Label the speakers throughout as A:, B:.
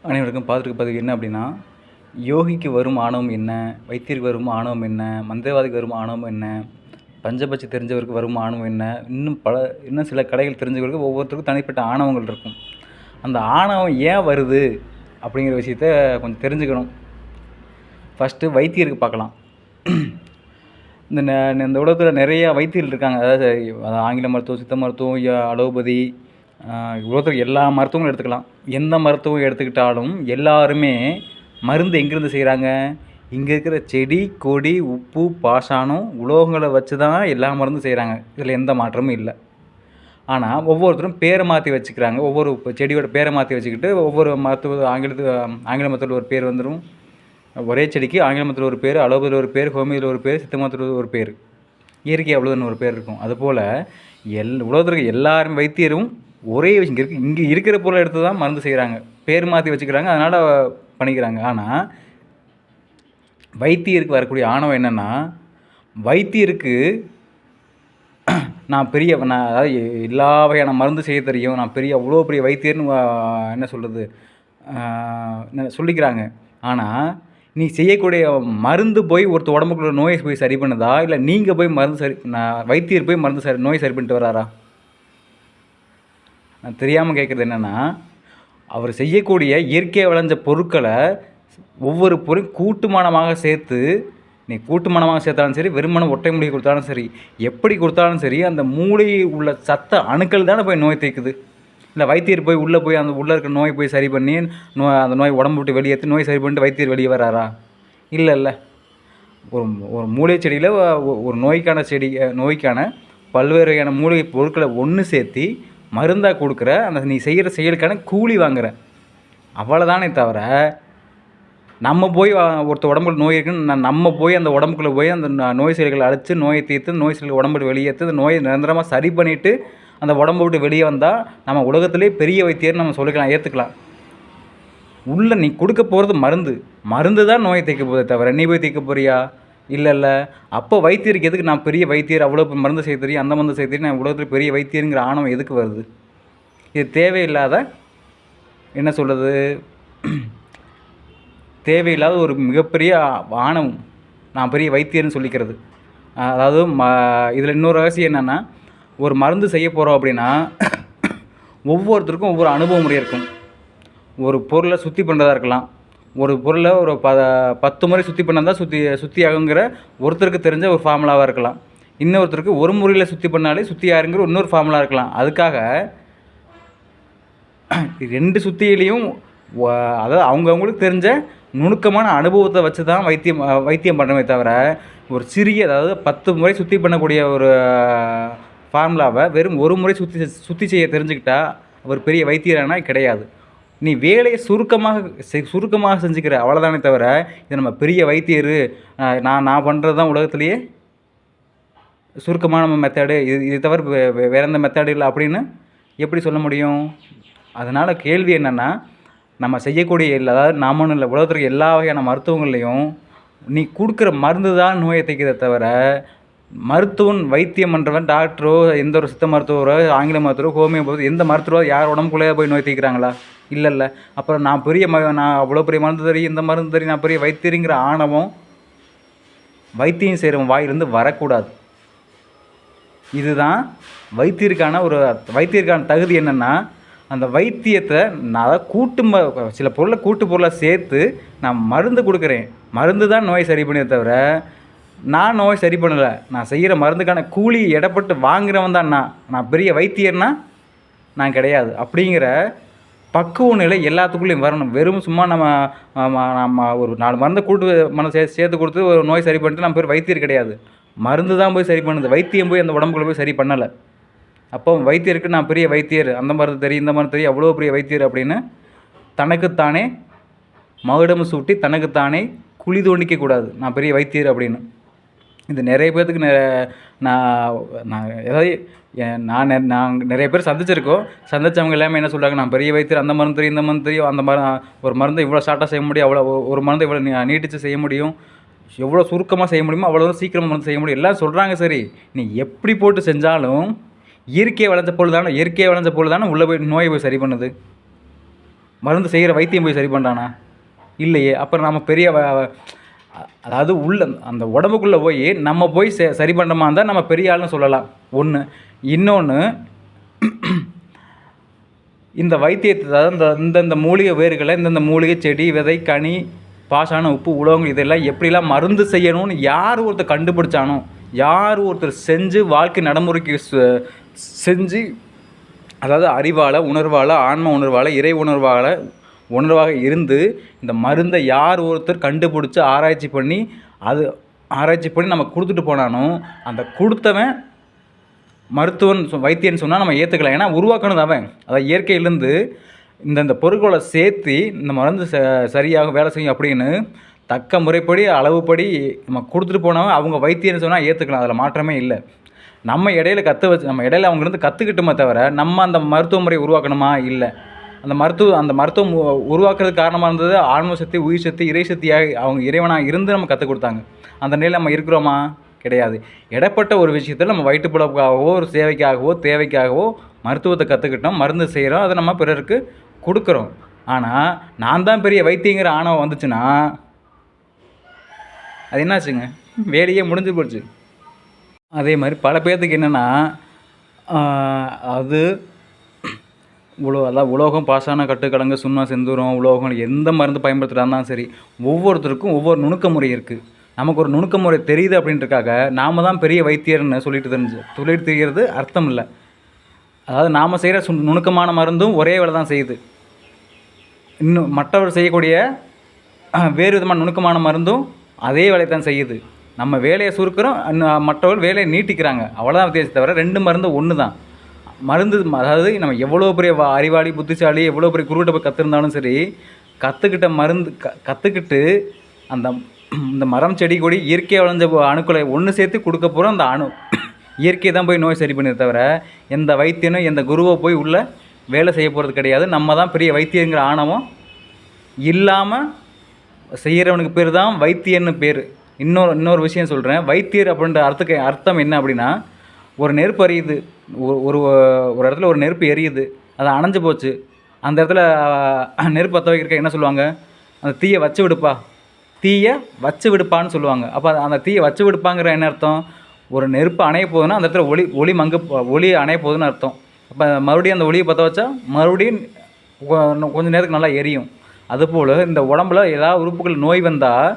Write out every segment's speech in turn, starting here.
A: அனைவருக்கும் பார்த்துருக்க பதிவு என்ன அப்படின்னா, யோகிக்கு வரும் ஆணவம் என்ன, வைத்தியருக்கு வரும் ஆணவம் என்ன, மந்திரவாதிக்கு வரும் ஆணவம் என்ன, பஞ்சபட்சி தெரிஞ்சவருக்கு வரும் ஆணவம் என்ன, இன்னும் சில கடைகள் தெரிஞ்சவருக்கு ஒவ்வொருத்தருக்கும் தனிப்பட்ட ஆணவங்கள் இருக்கும். அந்த ஆணவம் ஏன் வருது அப்படிங்கிற விஷயத்த கொஞ்சம் தெரிஞ்சுக்கணும். ஃபஸ்ட்டு வைத்தியருக்கு பார்க்கலாம். இந்த உலகத்தில் நிறையா வைத்தியர்கள் இருக்காங்க. அதாவது ஆங்கில மருத்துவம், சித்த மருத்துவம், அலோபதி, உலகத்தில் எல்லா மருத்துவங்களும் எடுத்துக்கலாம். எந்த மருத்துவம் எடுத்துக்கிட்டாலும் எல்லாருமே மருந்து எங்கேருந்து செய்கிறாங்க? இங்கே இருக்கிற செடி, கொடி, உப்பு, பாஷானம், உலோகங்களை வச்சு தான் எல்லா மருந்தும் செய்கிறாங்க. இதில் எந்த மாற்றமும் இல்லை. ஆனால் ஒவ்வொருத்தரும் பேரை மாற்றி வச்சுக்கிறாங்க. ஒவ்வொரு செடியோட பேரை மாற்றி வச்சுக்கிட்டு ஒவ்வொரு ஆங்கில மருத்துவத்தில் ஒரு பேர் வந்துடும். ஒரே செடிக்கு ஆங்கில மருத்துவத்தில் ஒரு பேர், அலோபதியில் ஒரு பேர், ஹோமியோவில் ஒரு பேர், சித்த மருத்துவத்தில் ஒரு பேர், இயற்கை அவ்வளோன்னு ஒரு பேர் இருக்கும். அதுபோல் உலகத்தில் எல்லாரும் வைத்தியரும் ஒரே விஷயம் இங்கே இருக்கிற பொருளை எடுத்து தான் மருந்து செய்கிறாங்க. பேர் மாற்றி வச்சுக்கிறாங்க, அதனால் பண்ணிக்கிறாங்க. ஆனால் வைத்தியருக்கு வரக்கூடிய ஆணவம் என்னென்னா, வைத்தியருக்கு நான் அதாவது எல்லா வகையான மருந்து செய்ய தெரியும், நான் அவ்வளோ பெரிய வைத்தியர்னு என்ன சொல்கிறது சொல்லிக்கிறாங்க. ஆனால் நீ செய்யக்கூடிய மருந்து போய் ஒருத்தர் உடம்புக்குள்ள நோயை போய் சரி பண்ணுதா, இல்லை நீங்கள் போய் வைத்தியர் போய் நோய் சரி பண்ணிட்டு வராரா? நான் தெரியாமல் கேட்குறது என்னென்னா, அவர் செய்யக்கூடிய இயற்கை விளைஞ்ச பொருட்களை ஒவ்வொரு பொருளும் கூட்டுமானமாக சேர்த்து, நீ கூட்டுமானமாக சேர்த்தாலும் சரி, வெறுமனம் ஒட்டை மூலிகை கொடுத்தாலும் சரி, எப்படி கொடுத்தாலும் சரி, அந்த மூளையில் உள்ள சத்த அணுக்கள் தானே போய் நோய் தேய்க்குது. இல்லை வைத்தியர் போய் உள்ளே போய் அந்த உள்ளே இருக்க நோய் போய் சரி பண்ணி அந்த நோய் உடம்பு விட்டு வெளியேற்றி நோய் சரி பண்ணிட்டு வைத்தியர் வெளியே வராரா? இல்லை. ஒரு மூலிகை செடியில் ஒரு நோய்க்கான பல்வேறு வகையான மூலிகை பொருட்களை ஒன்று சேர்த்து மருந்தாக கொடுக்குற அந்த நீ செய்கிற செயலுக்கான கூலி வாங்குற, அவ்வளோதானே தவிர நம்ம போய் ஒருத்தர் உடம்புல நோய் இருக்குன்னு நம்ம போய் அந்த உடம்புக்குள்ளே போய் அந்த நோய் செயல்களை அழைச்சி நோயை தீர்த்து நோய் செயல்கள் உடம்புல வெளியேற்று அந்த நோயை நிரந்தரமாக சரி பண்ணிவிட்டு அந்த உடம்பு விட்டு வெளியே வந்தால் நம்ம உலகத்திலே பெரிய வைத்தியர்னு நம்ம சொல்லிக்கலாம், ஏற்றுக்கலாம். உள்ளே நீ கொடுக்க போகிறது மருந்து தான் நோயை தேய்க்க போதே தவிர நீ போய் தேய்க்க போறியா? இல்லை. அப்போ வைத்தியருக்கு எதுக்கு நான் பெரிய வைத்தியர், அவ்வளோ மருந்து செய்ய தெரியும், அந்த மருந்து செய்ய தெரியும், நான் உலகத்தில் பெரிய வைத்தியருங்கிற ஆணவம் எதுக்கு வருது? இது தேவையில்லாத என்ன சொல்கிறது, தேவையில்லாத ஒரு மிகப்பெரிய ஆணவம், நான் பெரிய வைத்தியர்னு சொல்லிக்கிறது. அதாவது இதில் இன்னொரு ரகசியம் என்னென்னா, ஒரு மருந்து செய்ய போகிறோம் அப்படின்னா ஒவ்வொருத்தருக்கும் ஒவ்வொரு அனுபவ முறை இருக்கும். ஒரு பொருளை சுத்தி பண்ணுறதா இருக்கலாம், ஒரு பொருளை ஒரு 10 முறை சுத்தி பண்ணால் தான் சுத்தி ஆகுங்கிற ஒருத்தருக்கு தெரிஞ்ச ஒரு ஃபார்முலாவாக இருக்கலாம். இன்னொருத்தருக்கு ஒரு முறையில் சுத்தி பண்ணாலே சுத்தி ஆகுங்கிற இன்னொரு ஃபார்முலா இருக்கலாம். அதுக்காக 2 சுத்தியிலையும் அதாவது அவங்கவுங்களுக்கு தெரிஞ்ச நுணுக்கமான அனுபவத்தை வச்சு தான் வைத்தியம் பண்ணவே தவிர ஒரு சிறிய, அதாவது 10 முறை சுத்தி பண்ணக்கூடிய ஒரு ஃபார்முலாவை வெறும் ஒரு முறை சுத்தி செய்ய தெரிஞ்சுக்கிட்டா ஒரு பெரிய வைத்தியரானா கிடையாது. நீ வேலையை சுருக்கமாக செஞ்சுக்கிற, அவ்வளோதானே தவிர இது நம்ம பெரிய வைத்தியர், நான் பண்ணுறது தான் உலகத்துலேயே சுருக்கமான மெத்தடு, இது தவிர வேறு எந்த மெத்தடு இல்லை அப்படின்னு எப்படி சொல்ல முடியும்? அதனால் கேள்வி என்னென்னா, நம்ம செய்யக்கூடிய அதாவது நாம இல்லை, உலகத்துக்கு எல்லா வகையான மருத்துவங்கள்லையும் நீ கொடுக்குற மருந்து தான் நோயை தைக்கிறத தவிர மருத்துவன் வைத்தியம் பண்ணுறவன் டாக்டரோ, எந்த ஒரு சித்த மருத்துவரோ, ஆங்கில மருத்துவரோ, ஹோமியோபதி, எந்த மருத்துவரோ யார் உடம்புக்குள்ளே போய் நோய் தீர்க்கிறாங்களா? இல்லை. அப்புறம் நான் அவ்வளோ பெரிய மருந்து தெரியும், இந்த மருந்து தெரியும், நான் பெரிய வைத்தியருங்கிற ஆணவம் வைத்தியம் செய்கிறவன் வாயிலிருந்து வரக்கூடாது. இதுதான் வைத்தியருக்கான தகுதி. என்னென்னா, அந்த வைத்தியத்தை நான் சில பொருளை கூட்டு பொருளை சேர்த்து நான் மருந்து கொடுக்குறேன், மருந்து தான் நோய் சரி பண்ணியதை தவிர நான் நோய் சரி பண்ணலை. நான் செய்கிற மருந்துக்கான கூலி எடப்பட்டு வாங்குறவன் தான் நான் பெரிய வைத்தியர்னா நான் கிடையாது. அப்படிங்கிற பக்குவ நிலை எல்லாத்துக்குள்ளேயும் வரணும். வெறும் சும்மா நம்ம ஒரு 4 மருந்தை சேர்த்து கொடுத்து ஒரு நோய் சரி பண்ணிட்டு நம்ம பேர் வைத்தியர் கிடையாது. மருந்து தான் போய் சரி பண்ணுது, வைத்தியம் போய் அந்த உடம்புக்குள்ளே போய் சரி பண்ணலை. அப்போ வைத்தியருக்கு நான் பெரிய வைத்தியர், அந்த மருந்து தெரியும், இந்த மருந்து தெரியும், அவ்வளோ பெரிய வைத்தியர் அப்படின்னு தனக்குத்தானே மகுடம் சூட்டி தனக்குத்தானே குழி தோண்டிக்கக்கூடாது, நான் பெரிய வைத்தியர் அப்படின்னு. இது நிறைய பேர்த்துக்கு நான் ஏதாவது நான் நிறைய பேர் சந்தித்தவங்க எல்லாமே என்ன சொல்கிறாங்க, நான் பெரிய வைத்தியர், அந்த மருந்து தெரியும், இந்த மருந்து தெரியும், ஒரு மருந்தை இவ்வளோ ஷார்ட்டாக செய்ய முடியும், அவ்வளோ ஒரு மருந்தை இவ்வளோ நீட்டித்து செய்ய முடியும், எவ்வளோ சுருக்கமாக செய்ய முடியுமோ அவ்வளோ சீக்கிரமாக மருந்து செய்ய முடியும் எல்லாம் சொல்கிறாங்க. சரி, நீ எப்படி போட்டு செஞ்சாலும் இயற்கையை வளைஞ்ச பொருள் தானே உள்ளே போய் நோயை போய் சரி பண்ணுது. மருந்து செய்கிற வைத்தியம் போய் சரி பண்ணுறானா? இல்லையே. அப்புறம் நம்ம பெரிய அதாவது உள்ள அந்த உடம்புக்குள்ளே போய் நம்ம போய் சரி பண்ணுறமா இருந்தால் நம்ம பெரிய ஆள்னு சொல்லலாம் ஒன்று. இன்னொன்று, இந்த வைத்தியத்தை, அதாவது இந்தந்த மூலிகை வேர்களை, இந்தந்த மூலிகை செடி, விதை, கனி, பாசான உப்பு, உலோகங்கள் இதெல்லாம் எப்படிலாம் மருந்து செய்யணும்னு யார் ஒருத்தர் கண்டுபிடிச்சானோ, யார் ஒருத்தர் செஞ்சு வாழ்க்கை நடைமுறைக்கு செஞ்சு, அதாவது அறிவால், உணர்வால், ஆன்ம உணர்வால், இறை உணர்வாக இருந்து இந்த மருந்தை யார் ஒருத்தர் கண்டுபிடிச்சி ஆராய்ச்சி பண்ணி நம்ம கொடுத்துட்டு போனானோ, அந்த கொடுத்தவன் மருத்துவன் வைத்தியன்னு சொன்னால் நம்ம ஏற்றுக்கலாம். ஏன்னா உருவாக்கணும் அவன். அதாவது இயற்கையிலேருந்து இந்த பொருட்களை சேர்த்து இந்த மருந்து சரியாக வேலை செய்யும் அப்படின்னு தக்க முறைப்படி அளவுப்படி நம்ம கொடுத்துட்டு போனவன் அவங்க வைத்தியன்னு சொன்னால் ஏற்றுக்கலாம். அதில் மாற்றமே இல்லை. நம்ம இடையில அவங்கலேருந்து கற்றுக்கிட்டோமே தவிர நம்ம அந்த மருத்துவ முறையை உருவாக்கணுமா? இல்லை. அந்த மருத்துவம் உருவாக்குறதுக்கு காரணமாக இருந்தது ஆன்ம சக்தி, உயிர் சக்தி, இறை சக்தியாக அவங்க இறைவனாக இருந்து நம்ம கற்றுக் கொடுத்தாங்க. அந்த நிலையில் நம்ம இருக்கிறோமா? கிடையாது. இடப்பட்ட ஒரு விஷயத்தில் நம்ம வயிற்றுப்புழப்புக்காகவோ, ஒரு சேவைக்காகவோ, தேவைக்காகவோ மருத்துவத்தை கற்றுக்கிட்டோம், மருந்து செய்கிறோம், அதை நம்ம பிறருக்கு கொடுக்குறோம். ஆனால் நான் தான் பெரிய வைத்தியங்கிற ஆணவம் வந்துச்சுன்னா அது என்னாச்சுங்க? வேலையே முடிஞ்சு போச்சு. அதே மாதிரி பல பேர்த்துக்கு என்னென்னா, அது அதாவது உலோகம், பாசான, கட்டுக்கலங்கு, சுண்ணம், செந்தூரம், உலோகம் எந்த மருந்து பயன்படுத்துகிறாருந்தாலும் சரி, ஒவ்வொருத்தருக்கும் ஒவ்வொரு நுணுக்க முறை இருக்குது. நமக்கு ஒரு நுணுக்க முறை தெரியுது அப்படின்றக்காக நாம் தான் பெரிய வைத்தியர்னு சொல்லிட்டு தெரிகிறது அர்த்தம் இல்லை. அதாவது நாம் செய்கிற நுணுக்கமான மருந்தும் ஒரே வேலை தான் செய்யுது. இன்னும் மற்றவர் செய்யக்கூடிய வேறு விதமான நுணுக்கமான மருந்தும் அதே வேலையை தான் செய்யுது. நம்ம வேலையை சுருக்கிறோம், மற்றவர்கள் வேலையை நீட்டிக்கிறாங்க. அவ்வளோதான் வித்தியாசத்தை தவிர ரெண்டு மருந்து ஒன்று தான். மருந்து அதாவது நம்ம எவ்வளோ பெரிய அறிவாளி, புத்திசாலி, எவ்வளோ பெரிய குருக்கிட்ட போய் கற்றுருந்தாலும் சரி, கற்றுக்கிட்ட மருந்து கற்றுக்கிட்டு இந்த மரம், செடி, கொடி இயற்கையாக விளைஞ்ச அணுக்களை ஒன்று சேர்த்து கொடுக்க போகிறோம். அந்த இயற்கை தான் போய் நோய் சரி பண்ணி தவிர எந்த வைத்தியனும் எந்த குருவோ போய் உள்ள வேலை செய்ய போகிறது கிடையாது. நம்ம தான் பெரிய வைத்தியங்கிற ஆணவம் இல்லாமல் செய்கிறவனுக்கு பேர் தான் வைத்தியன்னு பேர். இன்னொரு விஷயம் சொல்கிறேன். வைத்தியர் அப்படின்ற அர்த்தம் என்ன அப்படின்னா, ஒரு நெருப்பு எரியுது, ஒரு இடத்துல ஒரு நெருப்பு எரியுது, அது அணைஞ்சு போச்சு. அந்த இடத்துல நெருப்பு பற்ற வைக்கிறக்க என்ன சொல்லுவாங்க? அந்த தீயை வச்சு விடுப்பான்னு சொல்லுவாங்க. அப்போ அந்த தீயை வச்சு விடுப்பாங்கிற என்ன அர்த்தம்? ஒரு நெருப்பு அணைய போகுதுன்னா அந்த இடத்துல ஒளி அணைய போகுதுன்னு அர்த்தம். அப்போ மறுபடியும் அந்த ஒளியை பற்ற வச்சா மறுபடியும் கொஞ்சம் நேரத்துக்கு நல்லா எரியும். அதுபோல் இந்த உடம்புல ஏதாவது உறுப்புகள் நோய் வந்தால்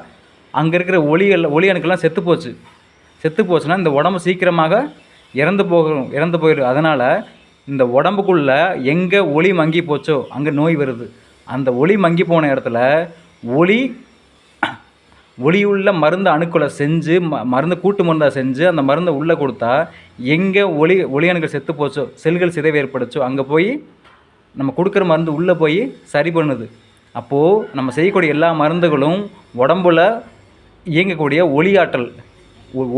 A: அங்கே இருக்கிற ஒளி அணுக்கெல்லாம் செத்து போச்சுன்னா இந்த உடம்பு சீக்கிரமாக இறந்து போயிடும். அதனால் இந்த உடம்புக்குள்ளே எங்கே ஒளி மங்கி போச்சோ அங்கே நோய் வருது. அந்த ஒளி மங்கி போன இடத்துல ஒளியுள்ள மருந்து அணுக்களை செஞ்சு மருந்து கூட்டு மருந்தாக செஞ்சு அந்த மருந்தை உள்ளே கொடுத்தா எங்கே ஒளி அணுக்கள் செத்து போச்சோ, செல்கள் சிதைவு ஏற்படுச்சோ அங்கே போய் நம்ம கொடுக்குற மருந்து உள்ளே போய் சரி பண்ணுது. அப்போது நம்ம செய்யக்கூடிய எல்லா மருந்துகளும் உடம்புல இயங்கக்கூடிய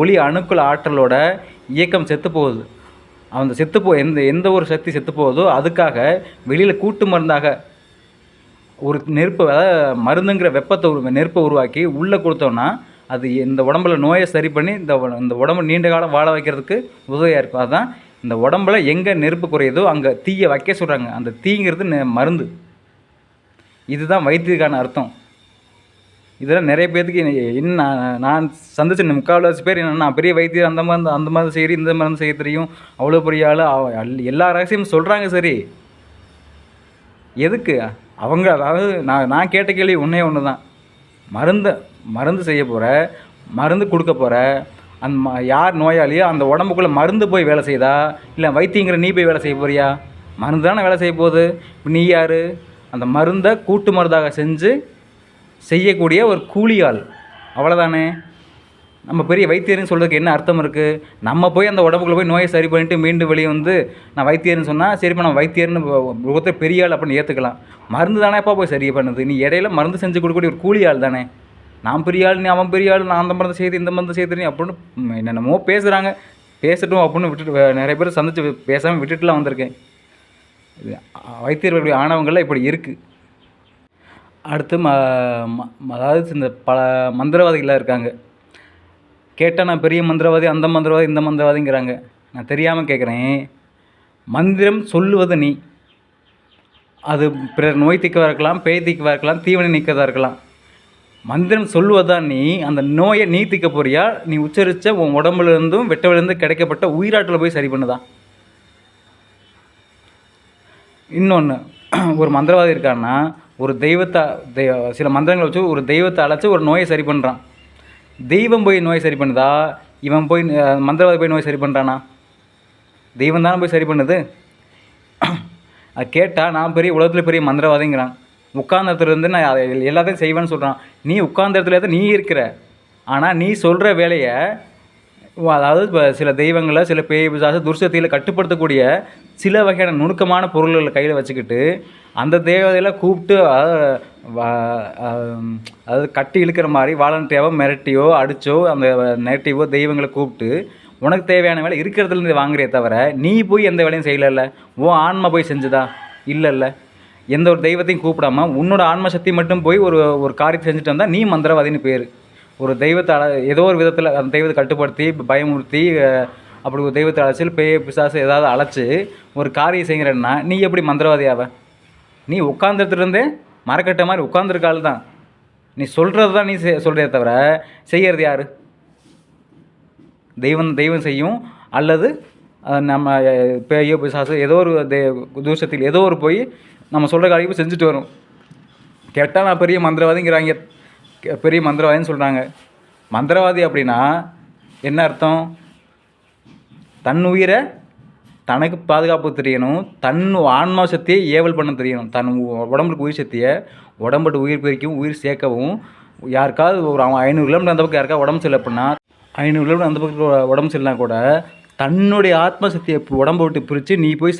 A: ஒளி அணுக்கள் ஆற்றலோட இயக்கம் செத்து போகுது. அந்த எந்த ஒரு சக்தி செத்து போகுதோ அதுக்காக வெளியில் கூட்டு மருந்தாக ஒரு நெருப்பு, அதாவது மருந்துங்கிற நெருப்பை உருவாக்கி உள்ளே கொடுத்தோம்னா அது இந்த உடம்புல நோயை சரி பண்ணி இந்த உடம்பு நீண்ட காலம் வாழ வைக்கிறதுக்கு உதவியாக இருக்கும். அதுதான் இந்த உடம்புல எங்கே நெருப்பு குறையுதோ அங்கே தீயை வைக்க சொல்கிறாங்க. அந்த தீங்கிறது மருந்து. இதுதான் வைத்தியத்துக்கான அர்த்தம். இதெல்லாம் நிறைய பேர்த்துக்கு இன்னும் நான் சந்திச்ச முக்கால்வாசி பேர் என்னென்னா, பெரிய வைத்தியர், அந்த மருந்து செய்கிறேன், இந்த மருந்து செய்ய தெரியும், அவ்வளோ பெரிய ஆள், எல்லா ரகசியமும் சொல்கிறாங்க. சரி, எதுக்கு அவங்க? அதாவது நான் கேட்ட கேள்வி ஒன்று தான். மருந்து செய்ய போகிற, மருந்து கொடுக்க போகிற யார் நோயாளியோ அந்த உடம்புக்குள்ளே மருந்து போய் வேலை செய்தா, இல்லை வைத்தியங்கிற நீ போய் வேலை செய்ய போறியா? மருந்து தானே வேலை செய்ய போகுது. இப்போ நீ யார்? அந்த மருந்தை கூட்டு மருந்தாக செஞ்சு செய்யக்கூடிய ஒரு கூலியாள், அவ்வளோதானே. நம்ம பெரிய வைத்தியர்னு சொல்கிறதுக்கு என்ன அர்த்தம் இருக்குது? நம்ம போய் அந்த உடம்புக்குள்ளே போய் நோயை சரி பண்ணிவிட்டு மீண்டும் வெளியே வந்து நான் வைத்தியர்னு சொன்னால் சரிப்பா நம்ம வைத்தியர்னு ஒருத்தர் பெரிய ஆள் அப்படின்னு ஏற்றுக்கலாம். மருந்து தானேப்பா போய் சரி பண்ணுது. நீ இடையில மருந்து செஞ்சு கொடுக்கக்கூடிய ஒரு கூலி ஆள் தானே. நான் பெரிய ஆள், நீ அவன் பெரிய ஆள், நான் அந்த மருந்து செய்து இந்த மருந்து செய்து அப்படின்னு என்னென்னமோ பேசுகிறாங்க. பேசட்டும் அப்படின்னு விட்டுட்டு நிறைய பேர் சந்தித்து பேசாமல் விட்டுட்டுலாம் வந்திருக்கேன். வைத்தியர்களுடைய ஆணவங்கள்லாம் இப்படி இருக்குது. அடுத்து அதாவது இந்த பல மந்திரவாதிகளாக இருக்காங்க. கேட்டால் நான் பெரிய மந்திரவாதி, அந்த மந்திரவாதி, இந்த மந்திரவாதிங்கிறாங்க. நான் தெரியாமல் கேட்குறேன். மந்திரம் சொல்லுவது நீ, அது பிறர் நோய் தீர்க்கவா இருக்கலாம், பேய் தீர்க்கவா இருக்கலாம், தீவனை நீக்கிறதா இருக்கலாம். மந்திரம் சொல்வதுதான் நீ அந்த நோயை நீ தீர்க்க போறியா, நீ உச்சரித்த உன் உடம்புலேருந்தும் வெட்டவிலேருந்து கிடைக்கப்பட்ட உயிராற்றலை போய் சரி பண்ணுதா? இன்னொன்று, ஒரு மந்திரவாதி இருக்கான்னா ஒரு தெய்வத்தை சில மந்திரங்களை வச்சு ஒரு தெய்வத்தை அழைச்சி ஒரு நோயை சரி பண்ணுறான். தெய்வம் போய் நோயை சரி பண்ணுதா, இவன் போய் மந்திரவாதி போய் நோயை சரி பண்ணுறானா? தெய்வம் தானே போய் சரி பண்ணுது. அது கேட்டால் நான் பெரிய உலகத்தில் பெரிய மந்திரவாதிங்கிறான். உட்கார்ந்த இடத்துலேருந்து நான் எல்லாத்தையும் செய்வேன்னு சொல்கிறான். நீ உட்கார்ந்த இடத்துல தான் நீ இருக்கிற. ஆனால் நீ சொல்கிற வேலையை அதாவது இப்போ சில தெய்வங்களை சில பேய் பிசாசு துர்சக்திகளை கட்டுப்படுத்தக்கூடிய சில வகையான நுணுக்கமான பொருள்களை கையில் வச்சுக்கிட்டு அந்த தேவதையெல்லாம் கூப்பிட்டு அதாவது கட்டி இழுக்கிற மாதிரி வாலண்டியாவோ மிரட்டியோ அடித்தோ அந்த நெகட்டிவோ தெய்வங்களை கூப்பிட்டு உனக்கு தேவையான வேலை இருக்கிறதுலேருந்து வாங்குறே தவிர நீ போய் எந்த வேலையும் செய்யலைல்ல. உன் ஆன்மா போய் செஞ்சுதா? இல்லைல்ல. எந்த ஒரு தெய்வத்தையும் கூப்பிடாம உன்னோட ஆன்ம சக்தி மட்டும் போய் ஒரு காரியத்தை செஞ்சுட்டு வந்தால் நீ மந்திரவாதின்னு பேர். ஒரு தெய்வத்தை ஏதோ ஒரு விதத்தில் அந்த தெய்வத்தை கட்டுப்படுத்தி பயமுறுத்தி அப்படி ஒரு தெய்வத்தை அழைச்சி பேய் பிசாசு ஏதாவது அழைச்சி ஒரு காரியம் செய்கிறன்னா நீ எப்படி மந்திரவாதியாவ? நீ உட்காந்துருந்துருந்தே மரக்கட்ட மாதிரி உட்காந்துருக்காள் தான். நீ சொல்கிறது தான் நீ சொல்கிறதே தவிர செய்கிறது யார்? தெய்வம் செய்யும். அல்லது நம்ம பேயோ பிசாசு ஏதோ ஒரு தூஷத்தில் ஏதோ ஒரு போய் நம்ம சொல்கிற காரியத்தை செஞ்சுட்டு வரும். கேட்டால் நான் பெரிய மந்திரவாதிங்கிறாங்க, பெரிய மந்திரவாதின்னு சொல்கிறாங்க. மந்திரவாதி அப்படின்னா என்ன அர்த்தம்? தன் உயிரை தனக்கு பாதுகாப்பு தெரியணும், தன் ஆன்மா சக்தியை ஏவல் பண்ண தெரியணும். தன் உடம்புக்கு உயிர் சக்தியை உடம்புட்டு உயிர் பிரிக்கவும் உயிர் சேர்க்கவும். யாருக்காவது ஒரு 500 கிலோமீட்டர் அந்த பக்கம் யாருக்காவது உடம்பு சரியில்லை அப்படின்னா 500 கிலோமீட்டர் அந்த பக்கம் உடம்பு சரியில்லைனா கூட தன்னுடைய ஆத்ம சக்தியை உடம்பை விட்டு பிரித்து நீ போய்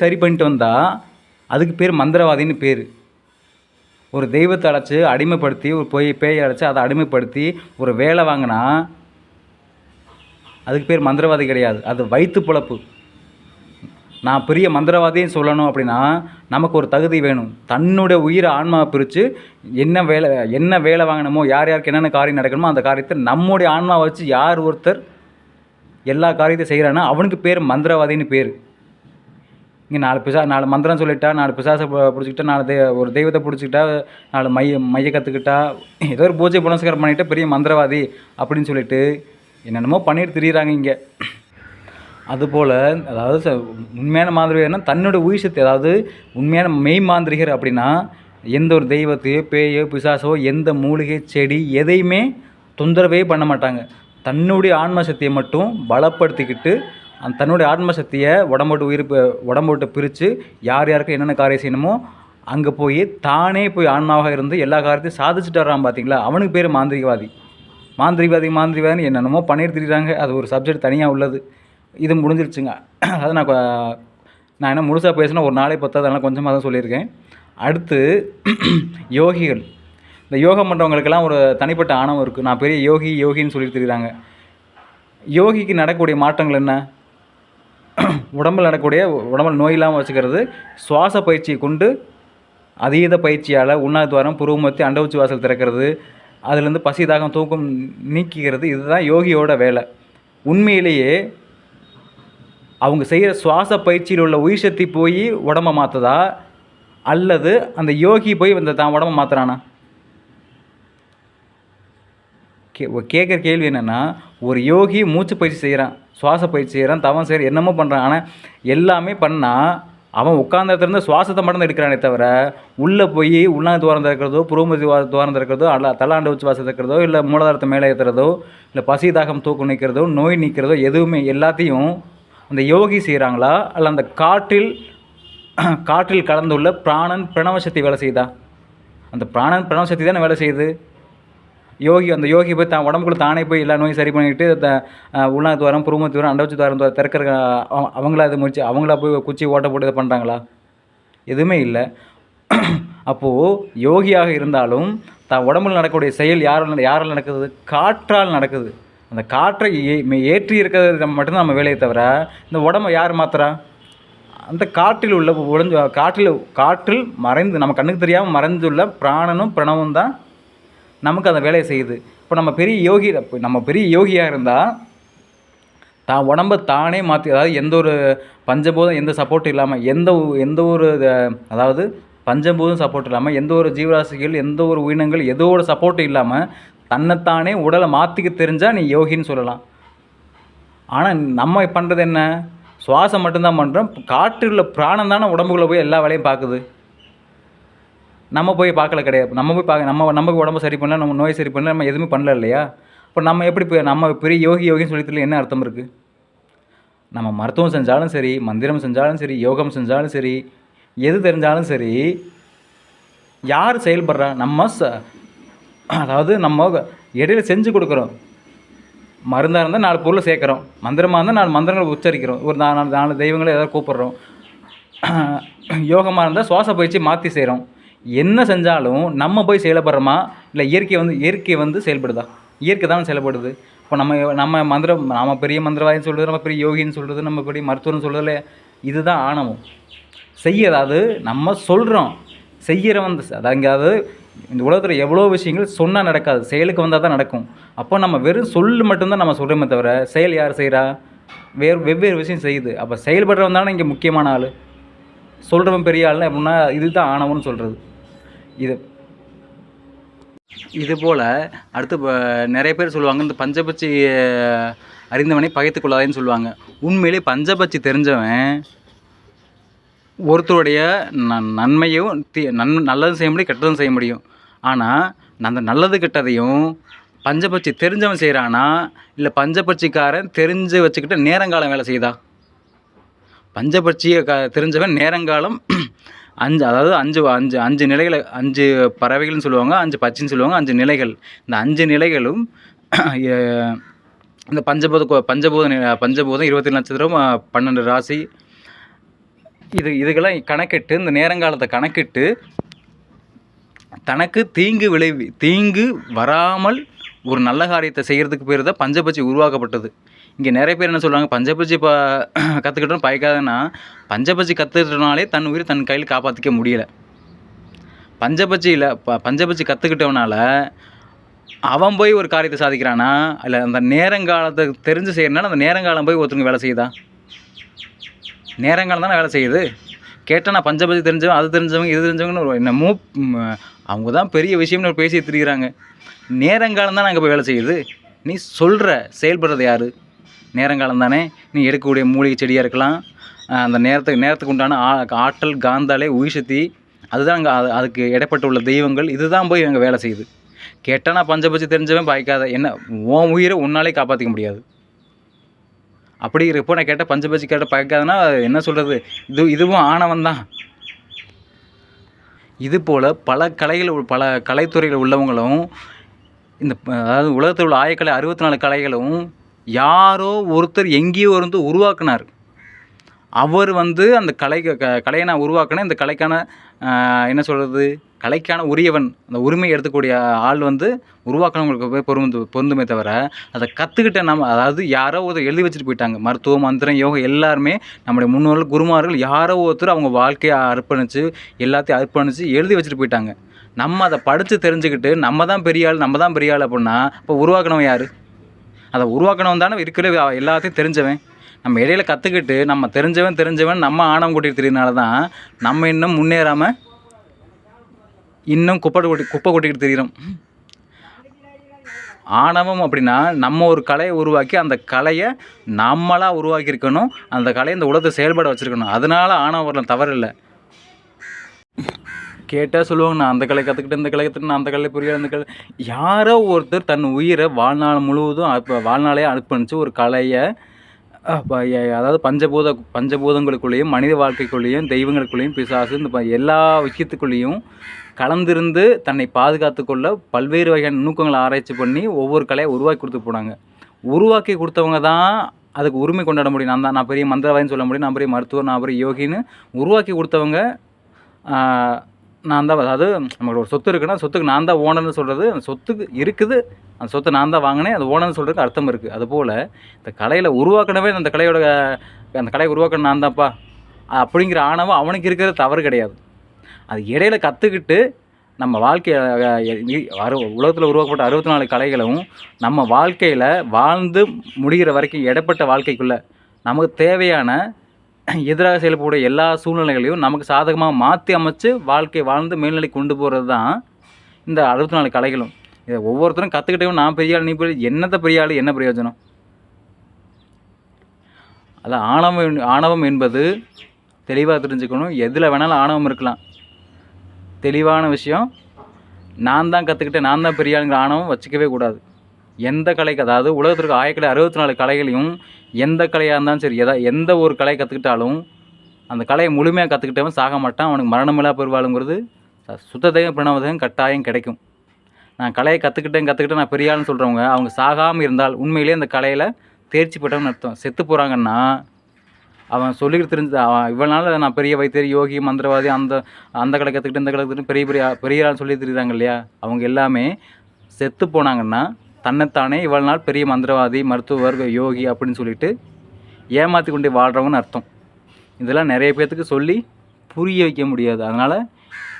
A: சரி பண்ணிட்டு வந்தால் அதுக்கு பேர் மந்திரவாதின்னு பேர். ஒரு தெய்வத்தை அழைச்சி அடிமைப்படுத்தி ஒரு பேயை அழைச்சி அதை அடிமைப்படுத்தி ஒரு வேலை வாங்கினா அதுக்கு பேர் மந்திரவாதி கிடையாது, அது வயிற்று பிழப்பு. நான் பெரிய மந்திரவாதின்னு சொல்லணும் அப்படின்னா நமக்கு ஒரு தகுதி வேணும். தன்னுடைய உயிரை ஆன்மாவை பிரித்து என்ன வேலை வாங்கினமோ யாருக்கு என்னென்ன காரியம் நடக்கணுமோ அந்த காரியத்தை நம்முடைய ஆன்மாவை வச்சு யார் ஒருத்தர் எல்லா காரியத்தையும் செய்கிறான்னா அவனுக்கு பேர் மந்திரவாதின்னு பேர். இங்கே 4 மந்திரம் சொல்லிட்டா 4 பிசாசை பிடிச்சிக்கிட்டா ஒரு தெய்வத்தை பிடிச்சிக்கிட்டா 4 மைய கற்றுக்கிட்டா ஏதோ ஒரு பூஜை புனஸ்காரம் பண்ணிவிட்டு பெரிய மந்திரவாதி அப்படின்னு சொல்லிட்டு என்னென்னமோ பண்ணிட்டு திரியிறாங்க இங்கே. அதுபோல் அதாவது உண்மையான மாந்திரிகர்னா தன்னோட உயிர் சக்தி, அதாவது உண்மையான மெய் மாந்திரிகர் அப்படின்னா எந்த ஒரு தெய்வத்தையோ பேயோ பிசாசோ எந்த மூலிகை செடி எதையுமே தொந்தரவே பண்ண மாட்டாங்க. தன்னுடைய ஆன்ம சக்தியை மட்டும் பலப்படுத்திக்கிட்டு தன்னுடைய ஆன்ம சக்தியை உடம்பு விட்டு பிரித்து யாருக்கு என்னென்ன காரியம் செய்யணுமோ அங்கே போய் தானே போய் ஆன்மாவாக இருந்து எல்லா காரியத்தையும் சாதிச்சுட்டு வர்றான். பார்த்தீங்களா, அவனுக்கு பேர் மாந்திரிகவாதின்னு என்னென்னமோ பண்ணிட்டு திரிகிறாங்க. அது ஒரு சப்ஜெக்ட் தனியாக உள்ளது. இது முடிஞ்சிருச்சுங்க. அதாவது நான் என்ன முழுசாக பேசினா ஒரு நாளே பத்தாது, அதனால் கொஞ்சமாக தான் சொல்லியிருக்கேன். அடுத்து யோகிகள். இந்த யோகம் பண்ணுறவங்களுக்கெல்லாம் ஒரு தனிப்பட்ட ஆணவம் இருக்குது. நான் பெரிய யோகின்னு சொல்லிட்டு திரிகிறாங்க. யோகிக்கு நடக்கக்கூடிய மாற்றங்கள் என்ன? உடம்பில் நோய் இல்லாமல் வச்சுக்கிறது, சுவாச பயிற்சியை கொண்டு அதீத பயிற்சியால் உண்ணாதுவாரம் புருவமத்தி அண்டவுச்சி வாசல் திறக்கிறது, அதுலேருந்து பசி தாகம் தூக்கம் நீக்கிக்கிறது. இதுதான் யோகியோட வேலை. உண்மையிலேயே அவங்க செய்கிற சுவாச பயிற்சியில் உள்ள உயிர் சக்தி போய் உடம்பை மாற்றுதா அல்லது அந்த யோகி போய் தான் உடம்பை மாற்றுறானா? கேட்குற கேள்வி என்னென்னா, ஒரு யோகி மூச்சு பயிற்சி செய்கிறான், சுவாச பயிற்சி செய்கிறான், தவம் செய்கிறான், என்னமோ பண்ணுறான். ஆனால் எல்லாமே பண்ணால் அவன் உட்கார்ந்த இடத்துலேருந்து சுவாசத்தை மட்டும் தான் எடுக்கிறானே தவிர உள்ளே போய் உள்நாட்டு துவாரம் திறக்கிறதோ புருவமத்தி துவாரம் திறக்கிறதோ அல்ல தலாண்ட உச்சி வாசம் திறக்கிறதோ இல்லை மூலாதாரத்தை மேலே ஏற்றுறதோ இல்லை பசி தாகம் தூக்கம் நீக்கிறதோ நோய் நீக்கிறதோ எதுவுமே எல்லாத்தையும் அந்த யோகி செய்கிறாங்களா? அல்ல அந்த காற்றில் கலந்துள்ள பிராணன் பிரணவசக்தி வேலை செய்யுதா? அந்த பிராணன் பிரணவசக்தி தானே வேலை செய்யுது. அந்த யோகி போய் தான் உடம்புக்குள்ள தானே போய் எல்லா நோயும் சரி பண்ணிவிட்டு உள்நாட்டு துவாரம் புருவமத்தி துவாரம் அண்டவச்சி துவாரம் திறக்கிற அவங்களா இதை முடிச்சு அவங்களா போய் குச்சி ஓட்ட போட்டு இதை பண்ணுறாங்களா? எதுவுமே இல்லை. அப்போது யோகியாக இருந்தாலும் தான் உடம்புல நடக்கக்கூடிய செயல் யாரால் நடக்குது? காற்றால் நடக்குது. அந்த காற்றை ஏற்றி இருக்கிறது மட்டும்தான் நம்ம வேலையை தவிர இந்த உடம்பை யார் மாற்றுறா? அந்த காற்றில் உள்ள காற்றில் மறைந்து நம்ம கண்ணுக்கு தெரியாமல் மறைந்துள்ள பிராணனும் பிரணவும் தான் நமக்கு அந்த வேலையை செய்யுது. இப்போ நம்ம பெரிய யோகியாக இருந்தால் தான் உடம்ப தானே மாற்றி, அதாவது எந்த ஒரு பஞ்சபூதம் எந்த சப்போர்ட் இல்லாமல், எந்த ஒரு அதாவது பஞ்சபூதம் சப்போர்ட் இல்லாமல், எந்த ஒரு ஜீவராசிகள் எந்த ஒரு உயிரினங்கள் எதோட சப்போர்ட்டும் இல்லாமல் தன்னைத்தானே உடலை மாற்றிக்க தெரிஞ்சால் நீ யோகின்னு சொல்லலாம். ஆனால் நம்ம பண்ணுறது என்ன? சுவாசம் மட்டும்தான் பண்ணுறோம். காற்றுள்ள பிராணம் தானே உடம்புக்குள்ளே போய் எல்லா வேலையும் பார்க்குது. நம்ம போய் பார்க்கல கிடையாது. நம்ம போய் பார்க்க நமக்கு உடம்பு சரி பண்ணல, நம்ம நோய் சரி பண்ணல, நம்ம எதுவுமே பண்ணல இல்லையா? இப்போ நம்ம எப்படி நம்ம பெரிய யோகின்னு சொல்லிட்டு என்ன அர்த்தம் இருக்குது? நம்ம மருத்துவம் செஞ்சாலும் சரி, மந்திரம் செஞ்சாலும் சரி, யோகம் செஞ்சாலும் சரி, எது தெரிஞ்சாலும் சரி, யார் செயல்படுறா? அதாவது நம்ம இடையில செஞ்சு கொடுக்குறோம். மருந்தாக இருந்தால் 4 பொருளை சேர்க்குறோம், மந்திரமாக இருந்தால் 4 மந்திரங்களை உச்சரிக்கிறோம், ஒரு 4 தெய்வங்களை ஏதாவது கூப்பிட்றோம். யோகமாக இருந்தால் சுவாச பயிற்சி மாற்றி செய்கிறோம். என்ன செஞ்சாலும் நம்ம போய் செயல்படுறோமா இல்லை இயற்கை வந்து செயல்படுதா? இயற்கை தான் செயல்படுது. இப்போ நம்ம மந்திரம், நம்ம பெரிய மந்திரவாதின்னு சொல்கிறது, நம்ம பெரிய யோகின்னு சொல்கிறது, நம்ம பெரிய மருத்துவம்னு சொல்கிறதுல இதுதான் ஆணவம். அதாவது நம்ம சொல்கிறோம், செய்கிறவன் அதாவது இந்த உலகத்தில் எவ்வளோ விஷயங்கள் சொன்னால் நடக்காது, செயலுக்கு வந்தால் தான் நடக்கும். அப்போ நம்ம வெறும் சொல்லு மட்டும்தான் நம்ம சொல்கிறோமே தவிர செயல் யார் செய்கிறா? வெவ்வேறு விஷயம் செய்யுது. அப்போ செயல்படுறவன் தானே இங்கே முக்கியமான ஆள். சொல்கிறவன் பெரிய ஆள் அப்படின்னா இதுதான் ஆணவம்னு சொல்கிறது. இது போல் அடுத்து நிறைய பேர் சொல்லுவாங்க, இந்த பஞ்சபட்சி அறிந்தவனை பகைத்து கொள்ளாதேன்னு சொல்லுவாங்க. உண்மையிலே பஞ்சபட்சி தெரிஞ்சவன் ஒருத்தருடைய நன்மையும் நல்லதும் செய்ய முடியும், கெட்டதும் செய்ய முடியும். ஆனால் அந்த நல்லது கெட்டதையும் பஞ்சபட்சி தெரிஞ்சவன் செய்கிறானா இல்லை பஞ்சபட்சிக்காரன் தெரிஞ்சு வச்சுக்கிட்டு நேரங்காலம் வேலை செய்தா? பஞ்சபட்சியை தெரிஞ்சவன் நேரங்காலம் அதாவது 5 நிலைகளை, 5 பறவைகள்னு சொல்லுவாங்க, 5 பட்சின்னு சொல்லுவாங்க, 5 நிலைகள். இந்த 5 நிலைகளும் இந்த பஞ்சபூதம் 27 நட்சத்திரம், 12 ராசி, இதுக்கெல்லாம் கணக்கிட்டு, இந்த நேரங்காலத்தை கணக்கிட்டு தனக்கு தீங்கு வராமல் ஒரு நல்ல காரியத்தை செய்கிறதுக்கு பேர் தான் பஞ்சபட்சி உருவாக்கப்பட்டது. இங்கே நிறைய பேர் என்ன சொல்கிறாங்க, பஞ்சபட்சி கற்றுக்கிட்டோம் பயக்காதுன்னா, பஞ்சபட்சி கற்றுக்கிட்டனாலே தன் உயிர் தன் கையில் காப்பாற்றிக்க முடியலை. பஞ்சபட்சி கற்றுக்கிட்டவனால அவன் போய் ஒரு காரியத்தை சாதிக்கிறானா இல்லை அந்த நேரங்காலத்தை தெரிஞ்சு செய்கிறனால அந்த நேரங்காலம் போய் ஒருத்தருங்க வேலை செய்யுதா? நேரங்காலம் தானே வேலை செய்யுது. கேட்டால் நான் பஞ்சபட்சி தெரிஞ்சவன், அது தெரிஞ்சவங்க, இது தெரிஞ்சவங்கன்னு என்னமோ அவங்க தான் பெரிய விஷயம்னு பேசி திரிகிறாங்க. நேரங்காலம் தானே அங்கே போய் வேலை செய்யுது. நீ சொல்கிற செயல்படுறது யார்? நேரங்காலம் தானே. நீ எடுக்கக்கூடிய மூலிகை செடியாக இருக்கலாம், அந்த நேரத்துக்கு உண்டான ஆற்றல், காந்தாலே, உயிர் சக்தி, அதுதான் அங்கே அதுக்கு இடைப்பட்டு உள்ள தெய்வங்கள், இதுதான் போய் அங்கே வேலை செய்யுது. கேட்டால் நான் பஞ்சபட்சி தெரிஞ்சவன் பாய்க்காத, என்ன உன் உயிரை உன்னாலே காப்பாற்றிக்க முடியாது. அப்படி இருப்போ நான் கேட்டால் பஞ்சபட்சி கேட்டால் பயக்காதுன்னா என்ன சொல்கிறது? இதுவும் ஆணவம் தான். இது போல் பல கலைத்துறையில் உள்ளவங்களும் இந்த அதாவது உலகத்தில் உள்ள ஆயக்கலை 64 கலைகளும் யாரோ ஒருத்தர் எங்கேயோ இருந்து உருவாக்குனார். அவர் அந்த கலையை நான் உருவாக்கினேன், இந்த கலைக்கான என்ன சொல்கிறது, கலைக்கான உரியவன், அந்த உரிமை எடுத்துக்கூடிய ஆள் உருவாக்கினவங்களுக்கு போய் பொருந்துமே தவிர அதை கற்றுக்கிட்ட அதாவது யாரோ ஒருத்தர் எழுதி வச்சுட்டு போயிட்டாங்க. மருத்துவம், மந்திரம், யோகம் எல்லாருமே நம்முடைய முன்னோர்கள், குருமார்கள் யாரோ ஒருத்தர் அவங்க வாழ்க்கையை அர்ப்பணித்து எல்லாத்தையும் அர்ப்பணித்து எழுதி வச்சுட்டு போயிட்டாங்க. நம்ம அதை படித்து தெரிஞ்சுக்கிட்டு நம்ம தான் பெரிய ஆள் அப்படின்னா இப்போ உருவாக்கினவன் யார்? அதை உருவாக்கினவன் தானே இருக்கிற எல்லாத்தையும் தெரிஞ்சவன். நம்ம இடையில கற்றுக்கிட்டு நம்ம தெரிஞ்சவன் நம்ம ஆணவம் கூட்டிகிட்டு தெரியறதுனால தான் நம்ம இன்னும் முன்னேறாமல் இன்னும் குப்பை கொட்டிக்கிட்டு தெரிகிறோம். ஆணவம் அப்படின்னா நம்ம ஒரு கலையை உருவாக்கி அந்த கலையை நம்மளாக உருவாக்கியிருக்கணும், அந்த கலையை இந்த உலகத்தை செயல்பட வச்சுருக்கணும். அதனால் ஆணவம் வரலாம், தவறு இல்லை. கேட்டால் சொல்லுவாங்க, நான் அந்த கலை கற்றுக்கிட்டு இந்த கலை கற்றுக்கிட்டு நான் அந்த கலை புரியல, அந்த கலை. யாரோ ஒருத்தர் தன் உயிரை வாழ்நாள் முழுவதும் வாழ்நாளே அர்ப்பணித்து ஒரு கலையை அதாவது பஞ்சபூதங்களுக்குள்ளேயும் மனித வாழ்க்கைக்குள்ளேயும் தெய்வங்களுக்குள்ளேயும் பிசாசு இந்த எல்லா விஷயத்துக்குள்ளேயும் கலந்திருந்து தன்னை பாதுகாத்து கொள்ள பல்வேறு வகையான நுணுக்கங்களை ஆராய்ச்சி பண்ணி ஒவ்வொரு கலையை உருவாக்கி கொடுத்து போனாங்க. உருவாக்கி கொடுத்தவங்க தான் அதுக்கு உரிமை கொண்டாட முடியும். நான் பெரிய மந்திரவாதின்னு சொல்ல முடியும், நான் பெரிய மருத்துவர், நான் பெரிய யோகின்னு உருவாக்கி கொடுத்தவங்க நான் தான். அதாவது நம்மளோட ஒரு சொத்து இருக்குன்னா சொத்துக்கு நான் தான் ஓனர்னு சொல்கிறது, அந்த சொத்துக்கு இருக்குது, அந்த சொத்தை நான் தான் வாங்கினேன், அது ஓனர்னு சொல்கிறதுக்கு அர்த்தம் இருக்குது. அதுபோல் இந்த கலையில் உருவாக்கினவே அந்த கலையை உருவாக்கின நான் தான்ப்பா அப்படிங்கிற ஆணவம் அவனுக்கு இருக்கிறது தவறு கிடையாது. அது இடையில கற்றுக்கிட்டு நம்ம வாழ்க்கையை உலகத்தில் உருவாக்கப்பட்ட 64 கலைகளும் நம்ம வாழ்க்கையில் வாழ்ந்து முடிகிற வரைக்கும் இடைப்பட்ட வாழ்க்கைக்குள்ளே நமக்கு தேவையான எதிராக செயல்படக்கூடிய எல்லா சூழ்நிலைகளையும் நமக்கு சாதகமாக மாற்றி அமைச்சு வாழ்க்கையை வாழ்ந்து மேல்நிலை கொண்டு போகிறது தான் இந்த 64 கலைகளும். இதை ஒவ்வொருத்தரும் கற்றுக்கிட்டவும் நான் பெரிய ஆள், நீ பெரிய, என்னத்தை பெரிய ஆள், என்ன பிரயோஜனம்? அதான் ஆணவம் என்பது தெளிவாக தெரிஞ்சுக்கணும். எதில் வேணாலும் ஆணவம் இருக்கலாம். தெளிவான விஷயம், நான் தான் கற்றுக்கிட்டேன், நான் தான் பெரிய ஆளுங்கிற ஆணவம் வச்சுக்கவே கூடாது. எந்த கலைக்கு, அதாவது உலகத்திற்கு 64 கலைகளையும் எந்த கலையாக இருந்தாலும் சரி, எந்த ஒரு கலை கற்றுக்கிட்டாலும் அந்த கலையை முழுமையாக கற்றுக்கிட்டவன் சாக மாட்டான், அவனுக்கு மரணமில்லா பெருவாளுங்கிறது சுத்தத்தையும் பிரணவத்தையும் கட்டாயம் கிடைக்கும். நான் கலையை கற்றுக்கிட்டேன் நான் பெரிய ஆளுன்னு சொல்கிறவங்க அவங்க சாகாமல் இருந்தால் உண்மையிலே அந்த கலையில் தேர்ச்சி பெற்றவன்னு அர்த்தம். செத்து போகிறாங்கன்னா அவன் சொல்லிக்கிட்டு தெரிஞ்சு இவ்வளோ நாள் நான் பெரிய வைத்தியர், யோகி, மந்திரவாதி, அந்த கலை கற்றுக்கிட்டு இந்த கலை கற்றுக்கிட்டு பெரிய ஆள் சொல்லி தெரியுறாங்க இல்லையா, அவங்க எல்லாமே செத்து போனாங்கன்னா தன்னைத்தானே இவ்வளோ நாள் பெரிய மந்திரவாதி, மருத்துவர், யோகி அப்படின்னு சொல்லிட்டு ஏமாற்றி கொண்டு வாழ்கிறவங்கன்னு அர்த்தம். இதெல்லாம் நிறைய பேர்த்துக்கு சொல்லி புரிய வைக்க முடியாது. அதனால்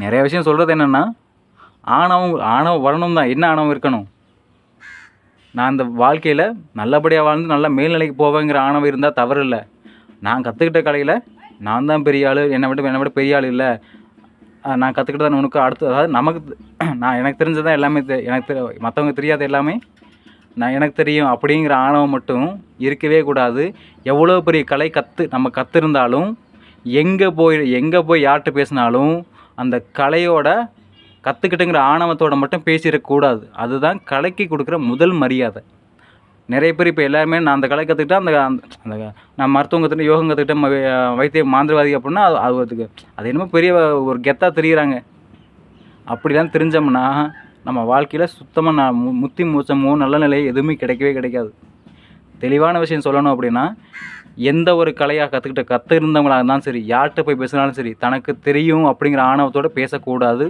A: நிறைய விஷயம் சொல்கிறது என்னென்னா, ஆணவம் வரணும் தான். என்ன ஆணவம் இருக்கணும்? நான் இந்த வாழ்க்கையில் நல்லபடியாக வாழ்ந்து நல்லா மேல்நிலைக்கு போவேங்கிற ஆணவம் இருந்தால் தவறு இல்லை. நான் கற்றுக்கிட்ட கலையில் நான் தான் பெரிய ஆள், என்னை விட பெரிய ஆள் இல்லை, நான் கற்றுக்கிட்டதான் உனக்கு அடுத்து, அதாவது எனக்கு தெரிஞ்சதான் எல்லாமே, மற்றவங்க தெரியாத எல்லாமே எனக்கு தெரியும் அப்படிங்கிற ஆணவம் மட்டும் இருக்கவே கூடாது. எவ்வளோ பெரிய கலை நம்ம கற்றுருந்தாலும் எங்கே போய் யார்கிட்ட பேசினாலும் அந்த கலையோட கற்றுக்கிட்டுங்கிற ஆணவத்தோடு மட்டும் பேசிடக்கூடாது. அதுதான் கலைக்கு கொடுக்குற முதல் மரியாதை. நிறைய பேர் இப்போ எல்லாருமே நான் அந்த கலை கற்றுக்கிட்டா அந்த நான் மருத்துவம் கற்றுக்கிட்டு, யோகம் கற்றுக்கிட்டேன், வைத்திய மாந்திரவாதி அப்படின்னா அது என்னமோ பெரிய ஒரு கெத்தாக தெரியுறாங்க. அப்படிலாம் தெரிஞ்சோம்னா நம்ம வாழ்க்கையில் சுத்தமாக முத்தி மூச்சமோ நல்ல நிலை எதுவுமே கிடைக்கவே கிடைக்காது. தெளிவான விஷயம் சொல்லணும் அப்படின்னா, எந்த ஒரு கலையாக கற்றுருந்தவங்களாக இருந்தாலும் சரி, யார்கிட்ட போய் பேசினாலும் சரி, தனக்கு தெரியும் அப்படிங்கிற ஆணவத்தோடு பேசக்கூடாது.